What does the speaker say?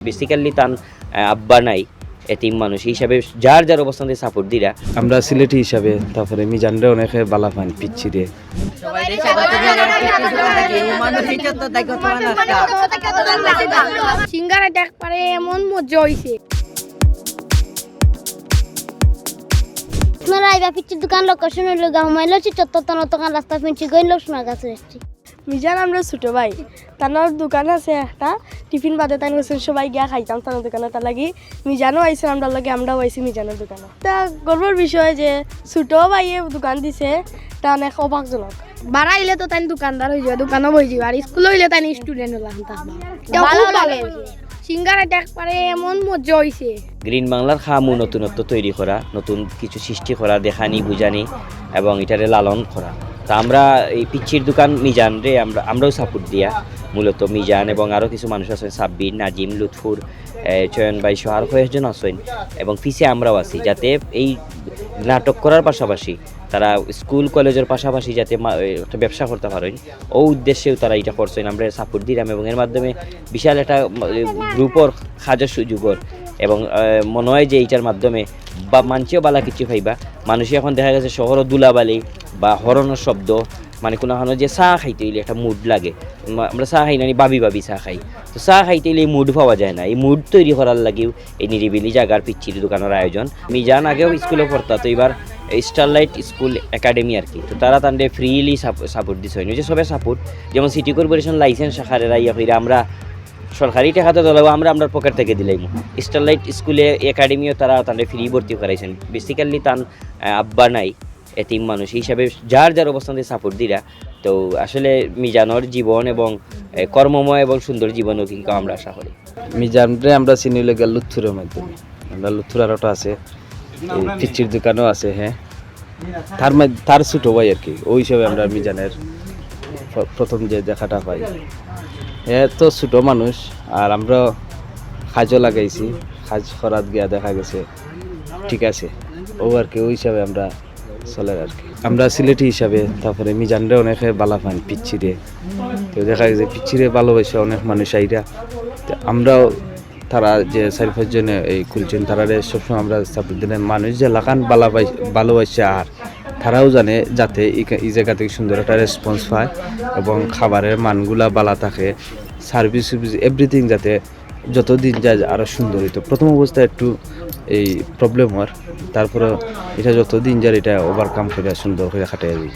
Basically তান আব্বা নাই এতিম মানুষ হিসাবে যার যার অবস্থানে সাপোর্ট দিরা আমরা সিলেটি হিসাবে তারপরে মিজানরে অনেকে বালা পান পিচ্ছিরে সিঙ্গারা দেখ পারে এমন মজা হইছে। আপনারা আইবা পিচ্ছির দোকান লোকেশন হইল গাহমাইলো চিত্ততন দোকান রাস্তা পিঞ্চি গই লক্ষ্মণ গাছ এসছি। মিজান আমরা ছোট ভাই তার দোকান আছে একটা টিফিন বাদে তাই সবাই গিয়া খাইতাম তার দোকানে তার লাগি মিজানও আইসে আমরা লাগে আমরাও আইসি মিজানের দোকানে। তা গর্বের বিষয় যে ছোট ভাইয়ে দোকান দিছে তা অনেক অবাকজনক। বাড়া আইলে তো তাই দোকানদার হয়ে যাবে, দোকানও বই যাবে, আর স্কুলে হইলে তাই স্টুডেন্ট হলাম। ভালো লাগে সিঙ্গারা দেখ পারে এমন মজা হইছে। গ্রিন বাংলার খামু নতুনত্ব তৈরি করা, নতুন কিছু সৃষ্টি করা, দেখানি বুঝানি এবং এটারে লালন করা। তা আমরা এই পিচ্ছির দোকান মিজান রে আমরাও সাপোর্ট দিয়া মূলত মিজান এবং আরও কিছু মানুষ আছেন সাব্বির, নাজিম, লুৎফুর, চয়ন ভাই সহ আরও কয়েকজন আছেন এবং পিছিয়ে আমরাও আছি, যাতে এই নাটক করার পাশাপাশি তারা স্কুল কলেজের পাশাপাশি যাতে একটা ব্যবসা করতে পারেন ও উদ্দেশ্যেও তারা এটা করছেন। আমরা সাপোর্ট দিলাম এবং এর মাধ্যমে বিশাল একটা গ্রুপর কাজের সুযোগর এবং মনে হয় যে এইটার মাধ্যমে বা মানছেও বালা কিছু পাইবা। মানুষই এখন দেখা গেছে শহরও দুলাবালি বা হরণের শব্দ, মানে কোনো যে চাহ খাইতে হইলে একটা মুড লাগে। আমরা চাহ খাই না, বাবি বাবি চাহ খাই, তো চাহ খাইতে হইলে এই মুড পাওয়া যায় না। এই মুড তৈরি করার লাগেও এই নিরিবিলি জায়গার পিচ্ছির দোকানের আয়োজন। মিজান আগেও স্কুলে পড়তা, তো এবার স্টারলাইট স্কুল একাডেমি আর কি, তো তারা তাদের ফ্রিলি সাপোর্ট দিচ্ছে যে সবাই সাপোর্ট। যেমন সিটি কর্পোরেশন লাইসেন্স শাখারেরা ইয়া করে আমরা সরকারি টাকাতে তোলাবো, আমরা পকেট থেকে দিলাম। স্টারলাইট স্কুলে একাডেমিও তারা তাদের ফ্রি ভর্তি করাইছেন। বেসিক্যালি তান আব্বা নাই এতিম মানুষ হিসাবে যার যার অবস্থানে সাপোর্ট দিরা। তো আসলে মিজানোর জীবন এবং কর্মময় এবং সুন্দর জীবনও কিন্তু আমরা আশা করি। মিজানরে আমরা চিনি লেগে লুৎফুরের মাধ্যমে। আমরা লুৎফুর আরোটা আছে, এই পিচ্ছির দোকানও আছে। হ্যাঁ, তার ছোট ভাই আর কি, ওই হিসাবে আমরা মিজানের প্রথম যে দেখাটা পাই। হ্যাঁ, তো ছোট মানুষ আর আমরা কাজও লাগাইছি, কাজ করাত গিয়া দেখা গেছে ঠিক আছে ও আর কি, ওই হিসাবে আমরা চলে আর কি। আমরা সিলেটি হিসাবে তারপরে মিজানরে অনেকে বালা পান পিচ্ছিরে, তো দেখা গেছে পিচ্ছিরে ভালোবাসে অনেক মানুষ আইরা। আমরাও তারা যে 4-5 জনে এই খুলছেন তারারে সবসময় আমরা সাপোর্ট দিলেন। মানুষ যে লাখান ভালোবাসে আর তারাও জানে যাতে এই জায়গা থেকে সুন্দর একটা রেসপন্স পায় এবং খাবারের মানগুলা বালা থাকে, সার্ভিস এভরিথিং যাতে যতদিন যায় আরও সুন্দর হইতো। প্রথম অবস্থায় একটু এই প্রবলেম হওয়ার, তারপরে এটা যতদিন যায় এটা ওভারকাম করে সুন্দর করে খাটাই দিই।